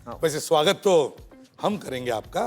वैसे स्वागत तो हम करेंगे आपका,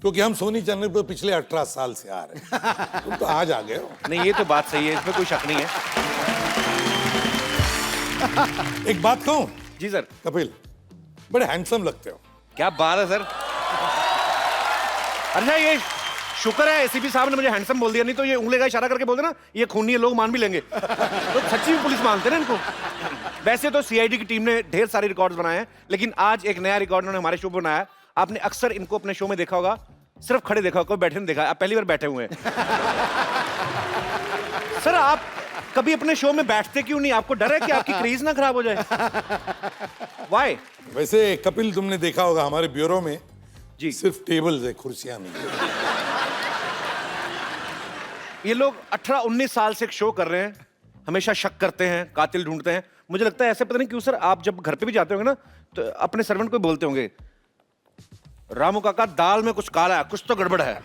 क्योंकि हम सोनी चैनल पर पिछले 18 साल से आ रहे हैं। तुम तो आज आ गए हो। नहीं, ये तो बात सही है, इसमें कोई शक नहीं है। एक बात कहूं जी सर। कपिल, बड़े हैंडसम लगते हो। क्या बात है सर। अच्छा, ये शुक्र है एसीपी साहब ने मुझे हैंडसम बोल दिया, नहीं तो ये उंगली का इशारा करके बोलते ना ये खूनी है, लोग मान भी लेंगे। तो सच्ची में पुलिस मानते ना इनको। वैसे तो सीआईडी की टीम ने ढेर सारे रिकॉर्ड्स बनाए हैं, लेकिन आज एक नया रिकॉर्ड उन्होंने हमारे शो पर बनाया। आपने अक्सर इनको अपने शो में देखा होगा, सिर्फ खड़े देखा होगा, कोई बैठे नहीं देखा। आप पहली बार बैठे हुए हैं। सर, आप कभी अपने शो में बैठते क्यों नहीं? आपको डर है कि आपकी क्रेज ना खराब हो जाए? व्हाई? वैसे कपिल, तुमने देखा होगा हमारे ब्यूरो में जी सिर्फ टेबल्स है, कुर्सियां नहीं। ये लोग 18-19 साल से एक शो कर रहे हैं, हमेशा शक करते हैं, कातिल ढूंढते हैं। मुझे लगता है ऐसे, पता नहीं क्यों सर, आप जब घर पे भी जाते होंगे ना तो अपने सर्वेंट को बोलते होंगे, रामू काका दाल में कुछ काला है, कुछ तो गड़बड़ है।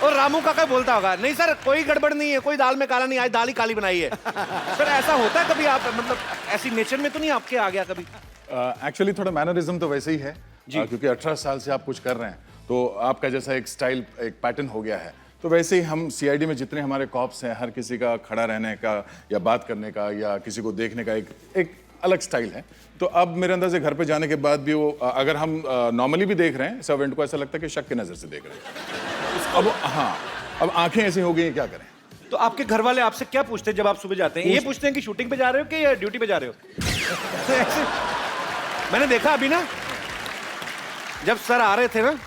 और रामू काका बोलता होगा, नहीं सर कोई गड़बड़ नहीं है, कोई दाल में काला नहीं, आज दाल ही काली बनाई है। सर ऐसा होता है कभी? आप मतलब ऐसी नेचर में तो नहीं आपके आ गया कभी? एक्चुअली थोड़ा मैनरिज्म तो वैसे ही है क्योंकि 18 साल से आप कुछ कर रहे हैं तो आपका जैसा एक स्टाइल, एक पैटर्न हो गया है। तो वैसे ही हम सीआईडी में जितने हमारे कॉप्स हैं, हर किसी का खड़ा रहने का या बात करने का या किसी को देखने का एक अलग स्टाइल है। तो अब मेरे अंदर से घर पे जाने के बाद भी वो, अगर हम नॉर्मली भी देख रहे हैं सर्वेंट को, ऐसा लगता है कि शक की नजर से देख रहे हैं। अब हाँ, अब आंखें ऐसी हो गई, क्या करें। तो आपके घर वाले आपसे क्या पूछते हैं जब आप सुबह जाते हैं? ये पूछते हैं कि शूटिंग पे जा रहे हो कि या ड्यूटी पे जा रहे हो? मैंने देखा अभी ना, जब सर आ रहे थे ना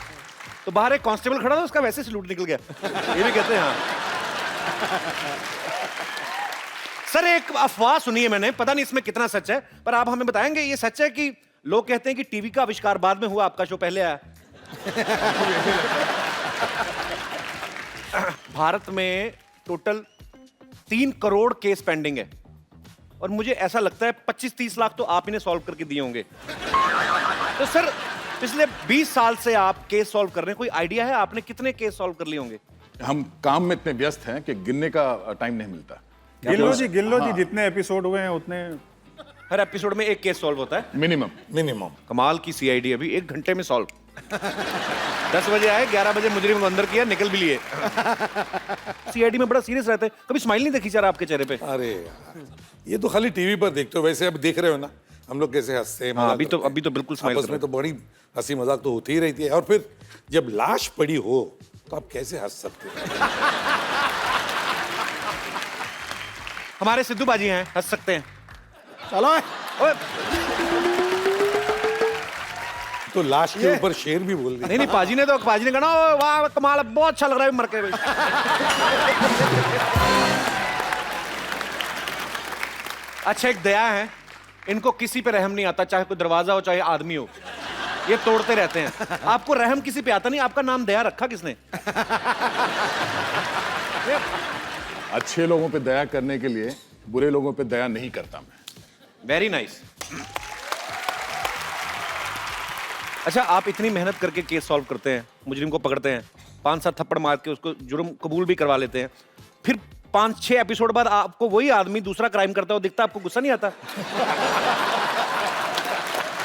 तो बाहर एक कांस्टेबल खड़ा था, उसका वैसे सलूट निकल गया। ये भी कहते हैं हाँ। सर, एक अफवाह सुनी है मैंने, पता नहीं इसमें कितना सच है, पर आप हमें बताएंगे ये सच है कि लोग कहते हैं कि टीवी का आविष्कार बाद में हुआ, आपका शो पहले आया? भारत में टोटल 3 करोड़ केस पेंडिंग है और मुझे ऐसा लगता है 25-30 लाख तो आप इन्हें सॉल्व करके दिए होंगे। तो सर, पिछले 20 साल से आप केस सॉल्व कर रहे हैं, कोई आइडिया है आपने कितने केस सॉल्व कर लिए होंगे? हम काम में इतने व्यस्त हैं कि गिनने का टाइम नहीं मिलता। गिन लो जी, जितने एपिसोड हुए हैं उतने। हर एपिसोड में एक केस सॉल्व होता है मिनिमम। कमाल की सीआईडी, अभी 1 घंटे में सॉल्व। 10 बजे आए, 11 बजे मुजरिम को अंदर किया, निकल भी लिए। सीआईडी में बड़ा सीरियस रहते हैं, कभी स्माइल नहीं देखी सर आपके चेहरे पे? अरे यार, ये तो खाली टीवी पर देखते हो, वैसे अब देख रहे हो ना हम लोग कैसे हंसते हैं। हाँ, अभी तो बिल्कुल स्माइल आपस में तो बड़ी हंसी मजाक तो होती ही रहती है, और फिर जब लाश पड़ी हो तो आप कैसे हंस सकते हो? हमारे सिद्धू बाजी हैं, हंस सकते हैं। चलो ओए, तो लाश के ऊपर शेर भी बोल दिया। नहीं, पाजी ने कहा ना, "ओ, वाह कमाल, बहुत अच्छा लग रहा है मर के।" अच्छा, एक दया है, इनको किसी पे रहम नहीं आता, चाहे कोई दरवाजा हो चाहे आदमी हो, ये तोड़ते रहते हैं। आपको रहम किसी पे आता नहीं, आपका नाम दया रखा किसने? अच्छे लोगों पे दया करने के लिए बुरे लोगों पे दया नहीं करता मैं। Very nice. अच्छा, आप इतनी मेहनत करके केस सॉल्व करते हैं, मुजरिम को पकड़ते हैं, 5-7 थप्पड़ मार के उसको जुर्म कबूल भी करवा लेते हैं, फिर 5-6 एपिसोड बाद आपको वही आदमी दूसरा क्राइम करता हो दिखता, आपको गुस्सा नहीं आता?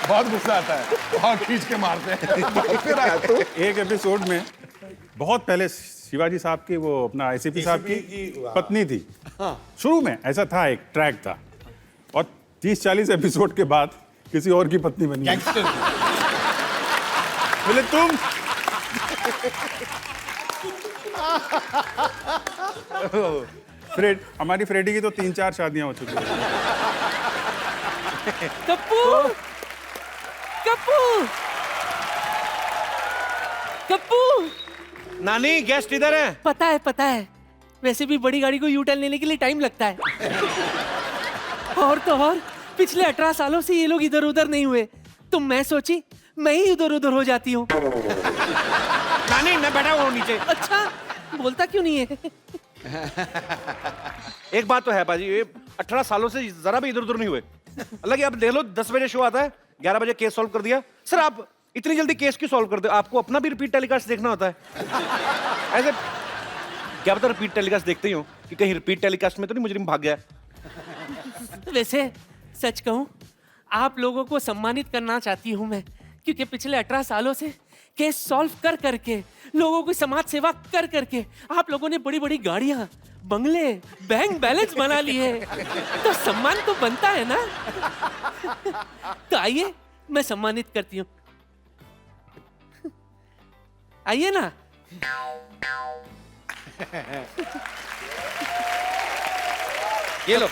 बहुत गुस्सा आता है, बहुत खींच के मारते हैं। फिर आया तो एक एपिसोड में बहुत पहले शिवाजी साहब की, वो अपना एसीपी साहब की पत्नी थी। शुरू में ऐसा था, एक ट्रैक था, और 30-40 एपिसोड के बाद किसी और की पत्नी बनी। बोले तुम हमारी फ्रेडी की तो 3-4 शादियां हो चुकी हैं। कप्पू, कप्पू, कप्पू। नानी, गेस्ट इधर है। पता है, वैसे भी बड़ी गाड़ी को यू टर्न लेने के लिए टाइम लगता है। और तो और पिछले 18 सालों से ये लोग इधर उधर नहीं हुए, तो मैं सोची मैं ही इधर उधर हो जाती हूँ। नानी, मैं बैठा हुआ हूँ नीचे। अच्छा, बोलता क्यों नहीं है? एक बात तो है पाजी, ये 18 सालों से जरा भी इधर उधर नहीं हुए। हालांकि आप देख लो, 10 बजे शो आता है, 11 बजे केस सॉल्व कर दिया। सर, आप इतनी जल्दी केस क्यों सॉल्व करते हो? आपको अपना भी रिपीट टेलीकास्ट देखना होता है? ऐसे क्या पता रिपीट टेलीकास्ट देखते ही हो कि कहीं रिपीट टेलीकास्ट में तो नहीं मुजरिम भाग गया? वैसे सच कहूं, आप लोगों को सम्मानित करना चाहती हूं मैं, क्योंकि पिछले 18 सालों से केस सॉल्व कर करके, लोगों की समाज सेवा कर करके आप लोगों ने बड़ी बड़ी गाड़ियां, बंगले, बैंक बैलेंस बना लिए, तो सम्मान तो बनता है ना। तो आइए मैं सम्मानित करती हूँ, आइए ना। ये लो।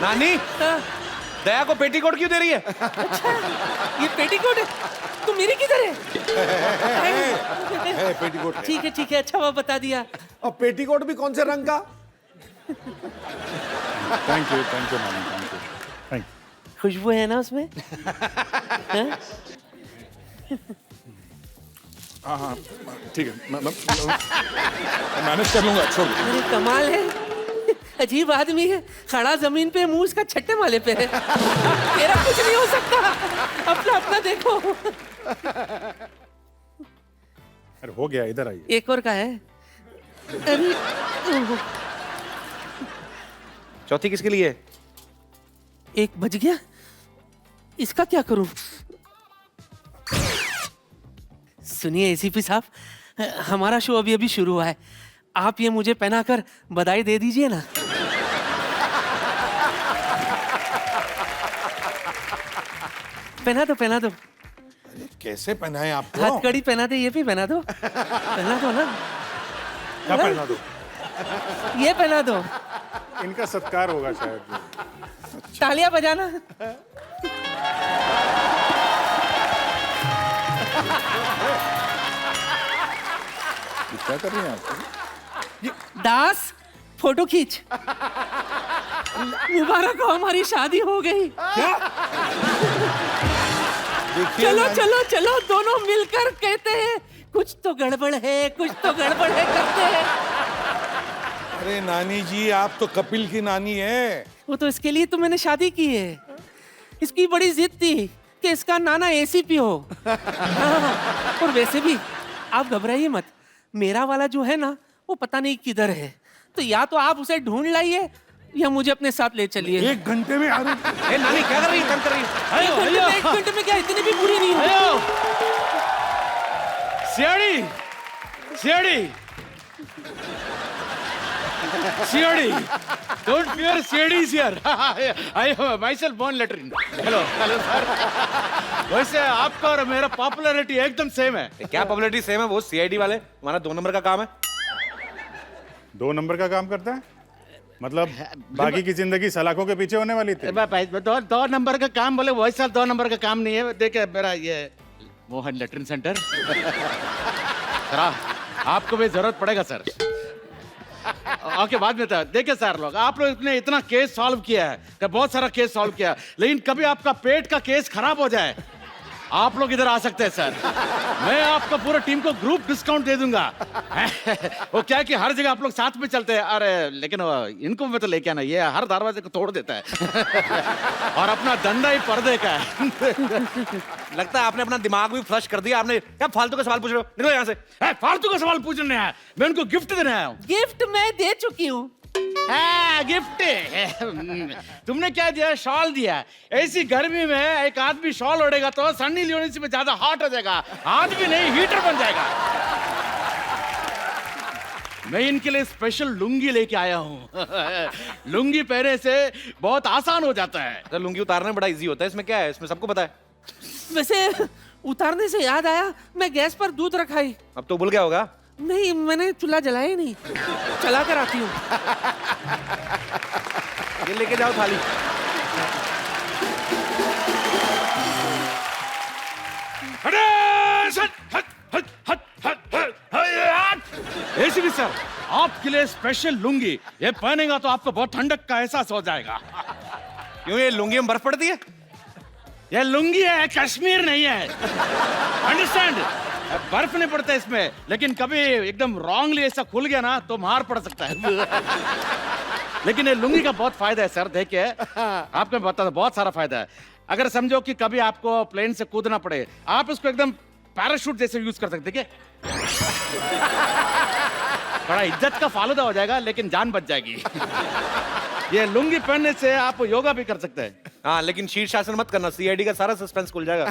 नानी, हाँ, दया को पेटीकोट क्यों दे रही है? ये पेटीकोट है, तो मेरी किधर है? पेटीकोट है। ठीक है, अच्छा हुआ बता दिया। और पेटीकोट भी कौन से रंग का? थैंक यू नानी, थैंक यू। खुशबू है ना उसमें? हाँ? हाँ ठीक है, मैं मैनेज कर लूंगा, छोड़ दो। अरे कमाल है, अजीब आदमी है, खड़ा जमीन पे, मुंह उसका छट्टे माले पे है। तेरा कुछ नहीं हो सकता, अपना अपना देखो। अरे हो गया, इधर आइए। एक और का है। अरे चौथी किसके लिए? एक बज गया, इसका क्या करूं? सुनिए एसीपी साहब, हमारा शो अभी अभी शुरू हुआ है, आप ये मुझे पहनाकर बधाई दे दीजिए ना। पहना दो। कैसे पहनाए आपको? हथकड़ी पहना दे, ये भी पहना दो। पहना दो ना। क्या पहना दो? ये पहना दो। इनका सत्कार होगा शायद। तालियां बजाना। क्या कर रही हैं आप? दास, फोटो खींच। मुबारक हो, हमारी शादी हो गई। चलो दोनों मिलकर कहते हैं कुछ तो गड़बड़ है करते हैं। अरे नानी जी, आप तो कपिल की नानी है। वो तो इसके लिए तो मैंने शादी की है। इसकी बड़ी जिद थी कि इसका नाना एसीपी हो। हाँ, और वैसे भी आप घबराइए मत, मेरा वाला जो है ना वो पता नहीं किधर है, तो या तो आप उसे ढूंढ लाइए या मुझे अपने साथ ले चलिए। 1 घंटे में? अरे ए, नानी क्या कर रही है? तंग कर रही है। एक घंटे में क्या, इतनी भी बुरी नहीं है। CID, don't fear, CID is here. I have myself born lettering. Hello sir. वैसे आपका और मेरा पॉपुलैरिटी एकदम सेम है। क्या पॉपुलैरिटी सेम है? वो सीआईडी वाले, हमारा 2 नंबर का काम है। 2 नंबर का काम करता है मतलब? बाकी की जिंदगी सलाखों के पीछे होने वाली थी। दो नंबर का काम बोले, वैसा 2 नंबर का काम नहीं है। देखिए मेरा ये मोहन लेटरिन सेंटर। सर आपको भी जरूरत पड़ेगा सर। ओके, बाद में था। देखिए सर, आप लोग ने इतना केस सॉल्व किया है, बहुत सारा केस सॉल्व किया, लेकिन कभी आपका पेट का केस खराब हो जाए, आप लोग इधर आ सकते हैं सर। मैं आपको पूरा टीम को ग्रुप डिस्काउंट दे दूंगा। वो क्या है कि हर जगह आप लोग साथ में चलते हैं। अरे लेकिन इनको मैं तो लेके आना, ये हर दरवाजे को तोड़ देता है। और अपना डंडा ही पर्दे का है। लगता है आपने अपना दिमाग भी फ्लश कर दिया। आपने क्या फालतू का सवाल पूछ रहे हो? निकलो यहाँ से। फालतू का सवाल पूछने आया, मैं उनको गिफ्ट देने आया हूँ। गिफ्ट मैं दे चुकी हूँ। गिफ्ट तुमने क्या दिया? शॉल दिया। ऐसी गर्मी में एक आदमी शॉल ओढ़ेगा तो सन्नी लियोनी से ज्यादा हॉट हो जाएगा, आदमी नहीं हीटर बन जाएगा। मैं इनके लिए स्पेशल लुंगी लेके आया हूँ। लुंगी पहने से बहुत आसान हो जाता है। तो लुंगी उतारना बड़ा इजी होता है, इसमें क्या है? इसमें सबको पता है। वैसे उतारने से याद आया, मैं गैस पर दूध रखाई। अब तो भूल गया होगा। नहीं, मैंने चूल्हा जलाया ही नहीं, चला कर आती हूँ। ये लेके जाओ थाली। एसीपी सर, आपके लिए स्पेशल लुंगी। ये पहनेगा तो आपको बहुत ठंडक का एहसास हो जाएगा। क्यों, ये लुंगी में बर्फ पड़ती है? ये लुंगी है, कश्मीर नहीं है। अंडरस्टैंड? बर्फ नहीं पड़ता इसमें, लेकिन कभी एकदम रॉन्गली ऐसा खुल गया ना तो मार पड़ सकता है। लेकिन ये लुंगी का बहुत फायदा है सर, देखिए आपको मैं बताता हूं, बहुत सारा फायदा है। अगर समझो कि कभी आपको प्लेन से कूदना पड़े, आप इसको एकदम पैराशूट जैसे यूज कर सकते, देखिए बड़ा इज्जत का फालूदा हो जाएगा, लेकिन जान बच जाएगी। ये लुंगी पहनने से आप योगा भी कर सकते हैं। हाँ, लेकिन शीर्षासन मत करना, सीआईडी का सारा सस्पेंस खुल जाएगा।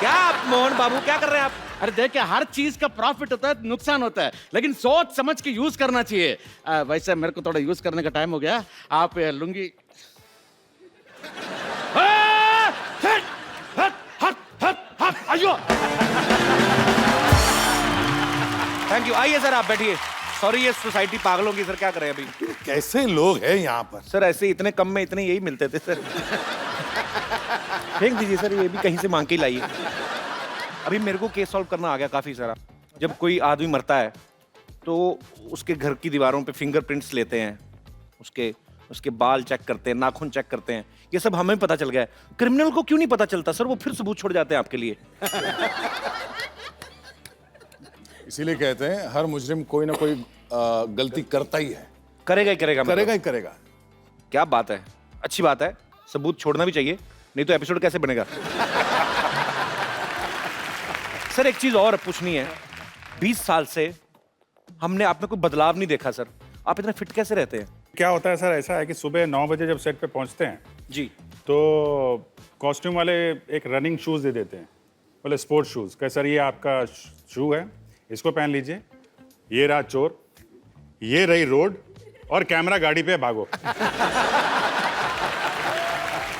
क्या आप मोहन बाबू क्या कर रहे हैं आप? अरे देखिए, हर चीज का प्रॉफिट होता है, नुकसान होता है, लेकिन सोच समझ के यूज करना चाहिए। वैसे मेरे को थोड़ा यूज करने का टाइम हो गया, आप ये लुंगी अयो। थैंक यू, आइए सर आप बैठिए। सॉरी, ये सोसाइटी पागलों की, सर क्या करें अभी। कैसे लोग हैं यहाँ पर? सर ऐसे इतने कम में इतने यही मिलते थे सर। फेंक दीजिए सर, ये भी कहीं से मांग के ही लाइए। अभी मेरे को केस सॉल्व करना आ गया काफी सारा। जब कोई आदमी मरता है तो उसके घर की दीवारों पे फिंगरप्रिंट्स लेते हैं, उसके बाल चेक करते हैं, नाखून चेक करते हैं। ये सब हमें पता चल गया है, क्रिमिनल को क्यों नहीं पता चलता सर? वो फिर सबूत छोड़ जाते हैं आपके लिए। इसीलिए कहते हैं हर मुजरिम कोई ना कोई गलती करता ही है, करेगा ही करेगा, मतलब। करेगा ही करेगा। क्या बात है, अच्छी बात है। सबूत छोड़ना भी चाहिए, नहीं तो एपिसोड कैसे बनेगा। सर एक चीज और पूछनी है, 20 साल से हमने आप में कोई बदलाव नहीं देखा सर, आप इतने फिट कैसे रहते हैं? क्या होता है सर, ऐसा है कि सुबह 9 बजे जब सेट पे पहुंचते हैं जी, तो कॉस्ट्यूम वाले एक रनिंग शूज़ दे देते हैं, बोले स्पोर्ट्स शूज़। कहे सर ये आपका शू है, इसको पहन लीजिए, ये रहा चोर, ये रही रोड, और कैमरा गाड़ी पे भागो।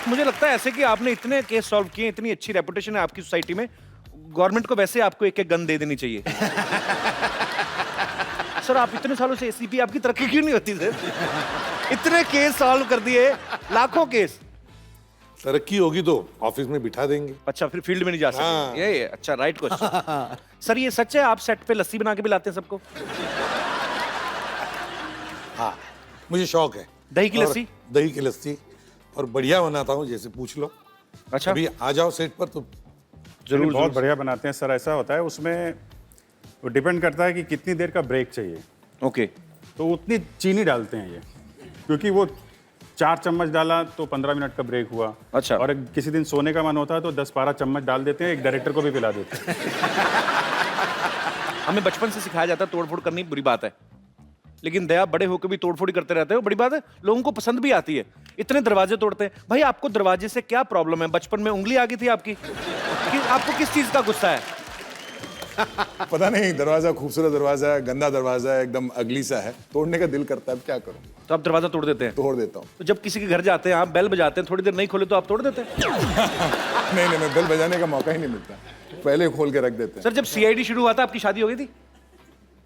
मुझे लगता है ऐसे कि आपने इतने केस सॉल्व किए, इतनी अच्छी रेपुटेशन है आपकी सोसाइटी में, गवर्नमेंट को वैसे आपको एक गन दे देनी चाहिए। सर आप इतने सालों से एसीपी, आपकी तरक्की क्यों नहीं होती सर? इतने केस सॉल्व कर दिए, लाखों केस। तरक्की होगी तो ऑफिस में बिठा देंगे। अच्छा, फिर फील्ड में नहीं जा सकते। हाँ। ये अच्छा, राइट क्वेश्चन। सर ये सच है आप सेट पे लस्सी बना के पिलाते हैं सबको? हाँ, मुझे शौक है दही की और लस्सी? दही की लस्सी, और बढ़िया बनाता हूँ, जैसे पूछ लो। अच्छा, अभी आ जाओ सेट पर तो जरूर, बहुत बढ़िया बनाते हैं सर। ऐसा होता है उसमें, वो डिपेंड करता है कि कितनी देर का ब्रेक चाहिए, ओके। तो उतनी चीनी डालते हैं ये, क्योंकि वो 4 चम्मच डाला तो 15 मिनट का ब्रेक हुआ। अच्छा। और किसी दिन सोने का मन होता है तो 10-12 चम्मच डाल देते हैं, एक डायरेक्टर को भी पिला देते हैं। हमें बचपन से सिखाया जाता है तोड़फोड़ करनी बुरी बात है, लेकिन दया बड़े होकर भी तोड़फोड़ ही करते रहते हो, बड़ी बात है। लोगों को पसंद भी आती है, इतने दरवाजे तोड़ते हैं। भाई आपको दरवाजे से क्या प्रॉब्लम है? बचपन में उंगली आ गई थी आपकी? आपको किस चीज का गुस्सा है? पता नहीं, दरवाजा खूबसूरत दरवाजा है, गंदा दरवाजा है, एकदम अगली सा है, तोड़ने का दिल करता है, अब क्या करूं, तो आप दरवाजा तोड़ देते हैं? तोड़ देता हूं। तो जब किसी के घर जाते हैं आप, बेल बजाते हैं, थोड़ी देर नहीं खोले तो आप तोड़ देते हैं? नहीं, मैं बेल बजाने का मौका ही नहीं मिलता, पहले खोल के रख देते हैं। सर जब सीआईडी शुरू हुआ था आपकी शादी हो गई थी?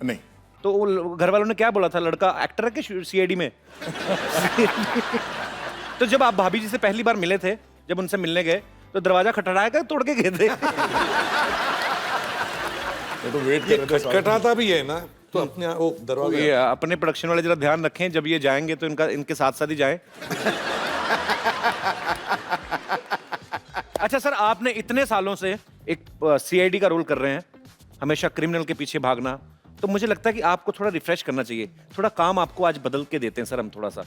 नहीं, तो वो घर वालों ने क्या बोला था, लड़का एक्टर है क्या सीआईडी में? तो जब आप भाभी जी से पहली बार मिले थे, जब उनसे मिलने गए, तो दरवाजा खटखटाया कर तोड़ के गए थे? तो वेट कर ये रहे थे। खटखटाता भी है ना, तो अपने वो दरवाजा। ये अपने प्रोडक्शन वाले जरा ध्यान रखें, जब ये जाएंगे तो इनके साथ साथ ही जाएं। अच्छा सर, आपने इतने सालों से एक सीआईडी का रोल कर रहे हैं, हमेशा क्रिमिनल के पीछे भागना, तो मुझे लगता है कि आपको थोड़ा रिफ्रेश करना चाहिए। थोड़ा काम आपको आज बदल के देते हैं सर हम थोड़ा सा।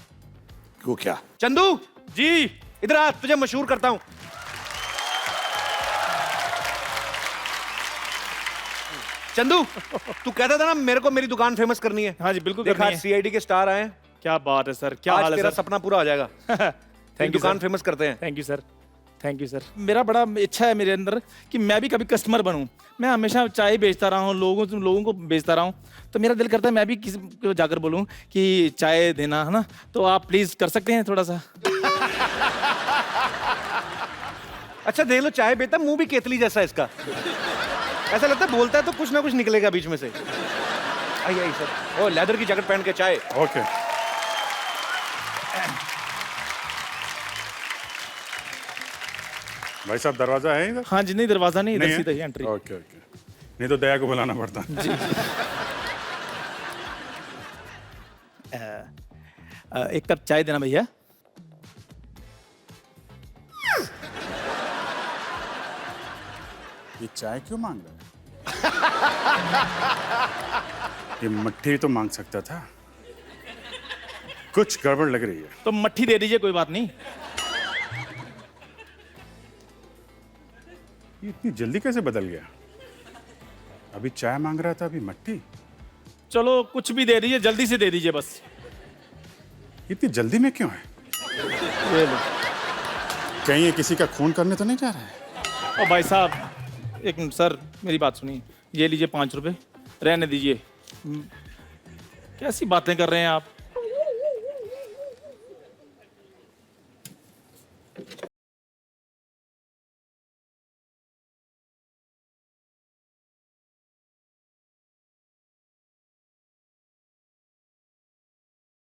क्यों, क्या? चंदू जी इधर आ, तुझे मशहूर करता हूं। चंदू, तू कहता था ना मेरे को मेरी दुकान फेमस करनी है। हाँ जी, बिल्कुल देखा, करनी है। सीआईडी के स्टार आए हैं, क्या बात है सर, क्या आज हाल है तेरा सर? सपना पूरा हो जाएगा। थैंक यू दुकान सर, फेमस करते हैं। Thank you sir, thank you sir. मेरा बड़ा इच्छा है मेरे अंदर कि मैं भी कभी कस्टमर बनूं। मैं हमेशा चाय बेचता रहा हूँ, लोगों को बेचता रहा हूँ, तो मेरा दिल करता है मैं भी किसी को जाकर बोलूं कि चाय देना है ना, तो आप प्लीज कर सकते हैं थोड़ा सा? अच्छा देख लो, चाय बेटा मुंह भी केतली जैसा है इसका। ऐसा लगता है बोलता है तो कुछ ना कुछ निकलेगा बीच में से। आइए आइए सर। ओ लेदर की जैकेट पहन के चाय। ओके, भाई साहब दरवाजा है इधर? हाँ जी, नहीं दरवाजा नहीं, इधर नहीं है? सीधा ही एंट्री। ओके ओके, नहीं तो दया को बुलाना पड़ता। एक कप चाय देना भैया। ये चाय क्यों मांग रहा है? ये मट्ठी तो मांग सकता था। कुछ गड़बड़ लग रही है। तो मट्ठी दे दीजिए, कोई बात नहीं। ये इतनी जल्दी कैसे बदल गया? अभी चाय मांग रहा था, अभी मट्टी। चलो कुछ भी दे दीजिए, जल्दी से दे दीजिए बस। इतनी जल्दी में क्यों है? ये लो। कहीं ये किसी का खून करने तो नहीं जा रहा है? ओ भाई साहब, एक मिनट सर, मेरी बात सुनिए। ये लीजिए 5 रुपए, रहने दीजिए। कैसी बातें कर रहे हैं आप?